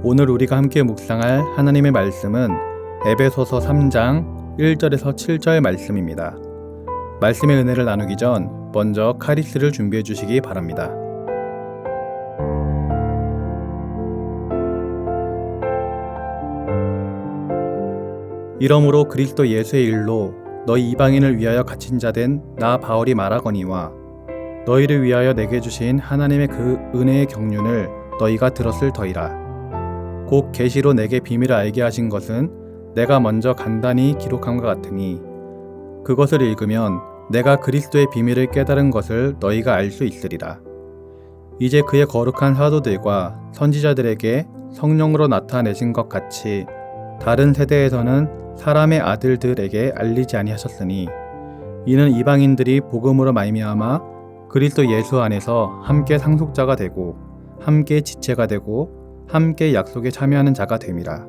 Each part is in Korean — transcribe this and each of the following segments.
오늘 우리가 함께 묵상할 하나님의 말씀은 에베소서 3장 1절에서 7절 말씀입니다. 말씀의 은혜를 나누기 전 먼저 카리스를 준비해 주시기 바랍니다. 이러므로 그리스도 예수의 일로 너희 이방인을 위하여 갇힌 자 된 나 바울이 말하거니와 너희를 위하여 내게 주신 하나님의 그 은혜의 경륜을 너희가 들었을 터이라. 곧 계시로 내게 비밀을 알게 하신 것은 내가 먼저 간단히 기록함과 같으니 그것을 읽으면 내가 그리스도의 비밀을 깨달은 것을 너희가 알 수 있으리라. 이제 그의 거룩한 사도들과 선지자들에게 성령으로 나타내신 것 같이 다른 세대에서는 사람의 아들들에게 알리지 아니하셨으니 이는 이방인들이 복음으로 말미암아 그리스도 예수 안에서 함께 상속자가 되고 함께 지체가 되고 함께 약속에 참여하는 자가 됨이라.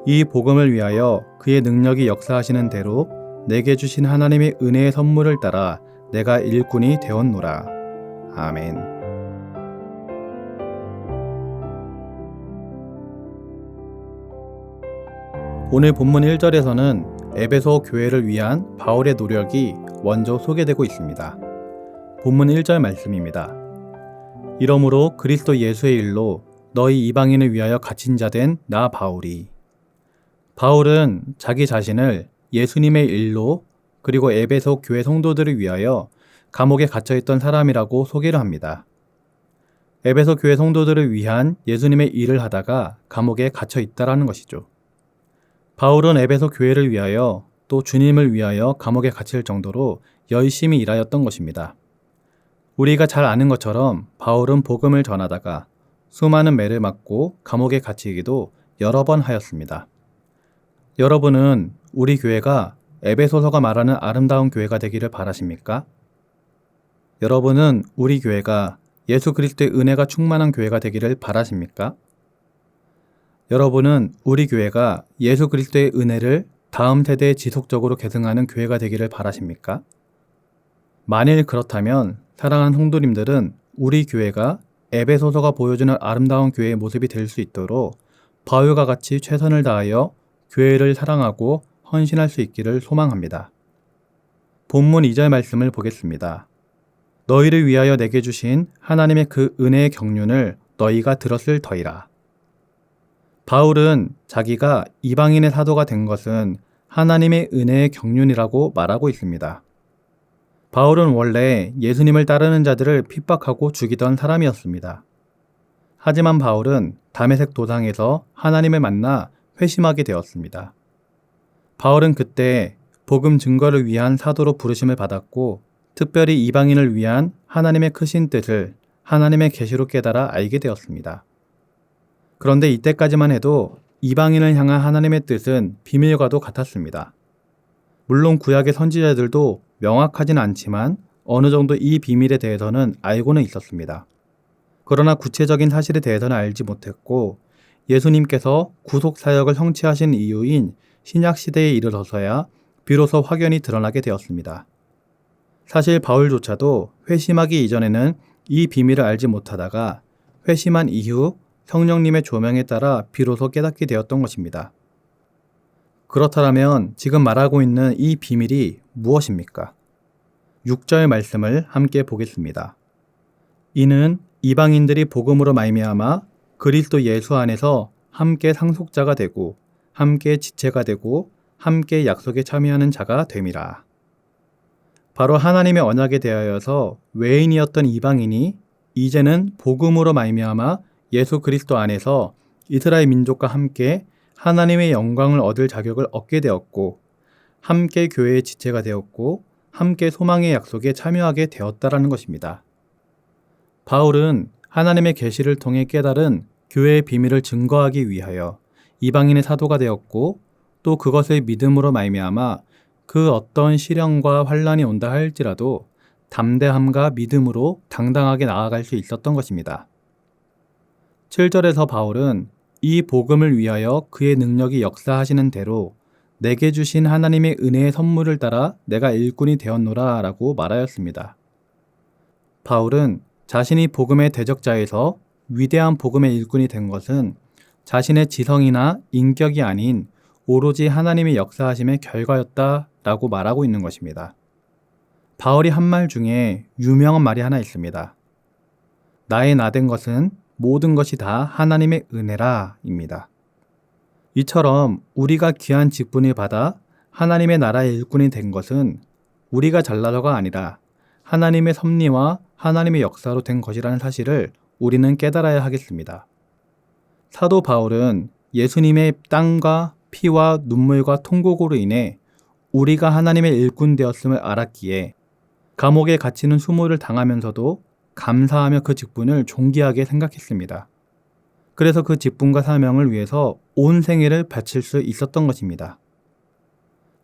이 복음을 위하여 그의 능력이 역사하시는 대로 내게 주신 하나님의 은혜의 선물을 따라 내가 일꾼이 되었노라. 아멘. 오늘 본문 1절에서는 에베소 교회를 위한 바울의 노력이 먼저 소개되고 있습니다. 본문 1절 말씀입니다. 이러므로 그리스도 예수의 일로 너희 이방인을 위하여 갇힌 자 된 나 바울이. 바울은 자기 자신을 예수님의 일로 그리고 에베소 교회 성도들을 위하여 감옥에 갇혀있던 사람이라고 소개를 합니다. 에베소 교회 성도들을 위한 예수님의 일을 하다가 감옥에 갇혀있다라는 것이죠. 바울은 에베소 교회를 위하여 또 주님을 위하여 감옥에 갇힐 정도로 열심히 일하였던 것입니다. 우리가 잘 아는 것처럼 바울은 복음을 전하다가 수많은 매를 맞고 감옥에 갇히기도 여러 번 하였습니다. 여러분은 우리 교회가 에베소서가 말하는 아름다운 교회가 되기를 바라십니까? 여러분은 우리 교회가 예수 그리스도의 은혜가 충만한 교회가 되기를 바라십니까? 여러분은 우리 교회가 예수 그리스도의 은혜를 다음 세대에 지속적으로 계승하는 교회가 되기를 바라십니까? 만일 그렇다면 사랑하는 성도님들은 우리 교회가 에베소서가 보여주는 아름다운 교회의 모습이 될 수 있도록 바울과 같이 최선을 다하여 교회를 사랑하고 헌신할 수 있기를 소망합니다. 본문 2절 말씀을 보겠습니다. 너희를 위하여 내게 주신 하나님의 그 은혜의 경륜을 너희가 들었을 터이라. 바울은 자기가 이방인의 사도가 된 것은 하나님의 은혜의 경륜이라고 말하고 있습니다. 바울은 원래 예수님을 따르는 자들을 핍박하고 죽이던 사람이었습니다. 하지만 바울은 다메섹 도상에서 하나님을 만나 회심하게 되었습니다. 바울은 그때 복음 증거를 위한 사도로 부르심을 받았고 특별히 이방인을 위한 하나님의 크신 뜻을 하나님의 계시로 깨달아 알게 되었습니다. 그런데 이때까지만 해도 이방인을 향한 하나님의 뜻은 비밀과도 같았습니다. 물론 구약의 선지자들도 명확하진 않지만 어느 정도 이 비밀에 대해서는 알고는 있었습니다. 그러나 구체적인 사실에 대해서는 알지 못했고 예수님께서 구속사역을 성취하신 이유인 신약시대에 이르러서야 비로소 확연히 드러나게 되었습니다. 사실 바울조차도 회심하기 이전에는 이 비밀을 알지 못하다가 회심한 이후 성령님의 조명에 따라 비로소 깨닫게 되었던 것입니다. 그렇다면 지금 말하고 있는 이 비밀이 무엇입니까? 6절 말씀을 함께 보겠습니다. 이는 이방인들이 복음으로 말미암아 그리스도 예수 안에서 함께 상속자가 되고 함께 지체가 되고 함께 약속에 참여하는 자가 됨이라. 바로 하나님의 언약에 대하여서 외인이었던 이방인이 이제는 복음으로 말미암아 예수 그리스도 안에서 이스라엘 민족과 함께 하나님의 영광을 얻을 자격을 얻게 되었고 함께 교회의 지체가 되었고 함께 소망의 약속에 참여하게 되었다라는 것입니다. 바울은 하나님의 계시를 통해 깨달은 교회의 비밀을 증거하기 위하여 이방인의 사도가 되었고 또 그것을 믿음으로 말미암아 그 어떤 시련과 환난이 온다 할지라도 담대함과 믿음으로 당당하게 나아갈 수 있었던 것입니다. 7절에서 바울은 이 복음을 위하여 그의 능력이 역사하시는 대로 내게 주신 하나님의 은혜의 선물을 따라 내가 일꾼이 되었노라 라고 말하였습니다. 바울은 자신이 복음의 대적자에서 위대한 복음의 일꾼이 된 것은 자신의 지성이나 인격이 아닌 오로지 하나님의 역사하심의 결과였다라고 말하고 있는 것입니다. 바울이 한 말 중에 유명한 말이 하나 있습니다. 나의 나된 것은 모든 것이 다 하나님의 은혜라 입니다. 이처럼 우리가 귀한 직분을 받아 하나님의 나라의 일꾼이 된 것은 우리가 잘나서가 아니라 하나님의 섭리와 하나님의 역사로 된 것이라는 사실을 우리는 깨달아야 하겠습니다. 사도 바울은 예수님의 땀과 피와 눈물과 통곡으로 인해 우리가 하나님의 일꾼 되었음을 알았기에 감옥에 갇히는 수모를 당하면서도 감사하며 그 직분을 존귀하게 생각했습니다. 그래서 그 직분과 사명을 위해서 온 생애를 바칠 수 있었던 것입니다.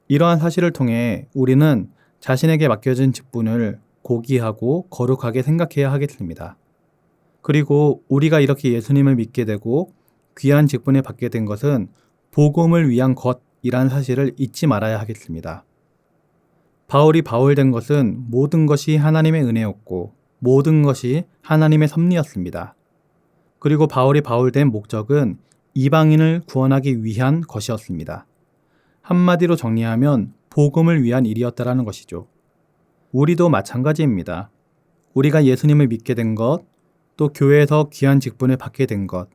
이러한 사실을 통해 우리는 자신에게 맡겨진 직분을 고귀하고 거룩하게 생각해야 하겠습니다. 그리고 우리가 이렇게 예수님을 믿게 되고 귀한 직분을 받게 된 것은 복음을 위한 것이라는 사실을 잊지 말아야 하겠습니다. 바울이 바울 된 것은 모든 것이 하나님의 은혜였고 모든 것이 하나님의 섭리였습니다. 그리고 바울이 바울 된 목적은 이방인을 구원하기 위한 것이었습니다. 한마디로 정리하면 복음을 위한 일이었다라는 것이죠. 우리도 마찬가지입니다. 우리가 예수님을 믿게 된 것, 또 교회에서 귀한 직분을 받게 된 것,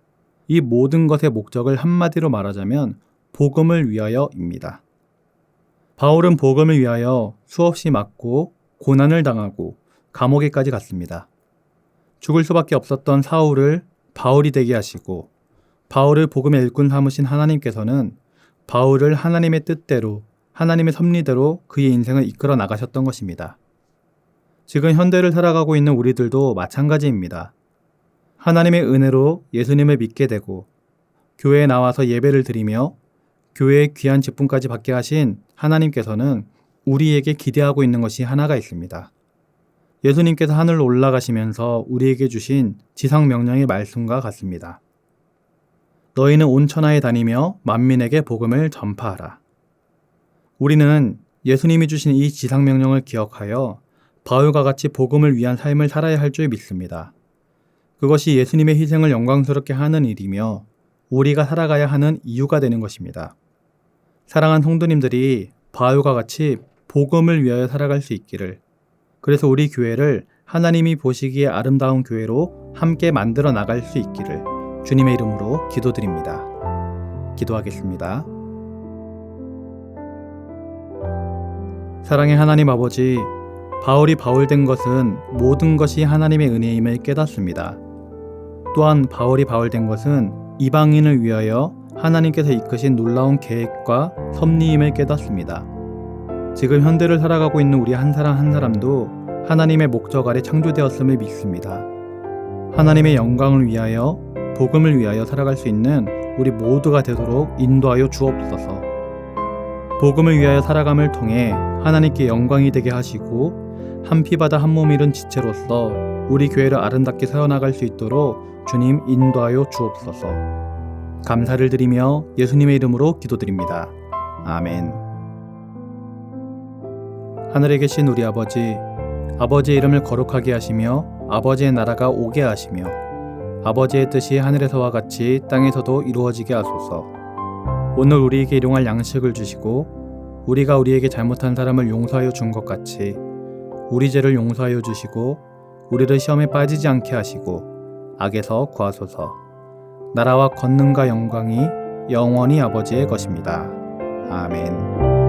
이 모든 것의 목적을 한마디로 말하자면 복음을 위하여입니다. 바울은 복음을 위하여 수없이 맞고 고난을 당하고 감옥에까지 갔습니다. 죽을 수밖에 없었던 사울을 바울이 되게 하시고 바울을 복음의 일꾼 삼으신 하나님께서는 바울을 하나님의 뜻대로 하나님의 섭리대로 그의 인생을 이끌어 나가셨던 것입니다. 지금 현대를 살아가고 있는 우리들도 마찬가지입니다. 하나님의 은혜로 예수님을 믿게 되고 교회에 나와서 예배를 드리며 교회의 귀한 직분까지 받게 하신 하나님께서는 우리에게 기대하고 있는 것이 하나가 있습니다. 예수님께서 하늘로 올라가시면서 우리에게 주신 지상명령의 말씀과 같습니다. 너희는 온 천하에 다니며 만민에게 복음을 전파하라. 우리는 예수님이 주신 이 지상명령을 기억하여 바울과 같이 복음을 위한 삶을 살아야 할 줄 믿습니다. 그것이 예수님의 희생을 영광스럽게 하는 일이며 우리가 살아가야 하는 이유가 되는 것입니다. 사랑하는 성도님들이 바울과 같이 복음을 위하여 살아갈 수 있기를, 그래서 우리 교회를 하나님이 보시기에 아름다운 교회로 함께 만들어 나갈 수 있기를 주님의 이름으로 기도드립니다. 기도하겠습니다. 사랑의 하나님 아버지, 바울이 바울 된 것은 모든 것이 하나님의 은혜임을 깨닫습니다. 또한 바울이 바울 된 것은 이방인을 위하여 하나님께서 이끄신 놀라운 계획과 섭리임을 깨닫습니다. 지금 현대를 살아가고 있는 우리 한 사람 한 사람도 하나님의 목적 아래 창조되었음을 믿습니다. 하나님의 영광을 위하여 복음을 위하여 살아갈 수 있는 우리 모두가 되도록 인도하여 주옵소서. 복음을 위하여 살아감을 통해 하나님께 영광이 되게 하시고 한 피바다 한 몸 이룬 지체로서 우리 교회를 아름답게 세워나갈 수 있도록 주님 인도하여 주옵소서. 감사를 드리며 예수님의 이름으로 기도드립니다. 아멘. 하늘에 계신 우리 아버지, 아버지의 이름을 거룩하게 하시며 아버지의 나라가 오게 하시며 아버지의 뜻이 하늘에서와 같이 땅에서도 이루어지게 하소서. 오늘 우리에게 일용할 양식을 주시고 우리가 우리에게 잘못한 사람을 용서하여 준 것 같이 우리 죄를 용서하여 주시고 우리를 시험에 빠지지 않게 하시고 악에서 구하소서. 나라와 권능과 영광이 영원히 아버지의 것입니다. 아멘.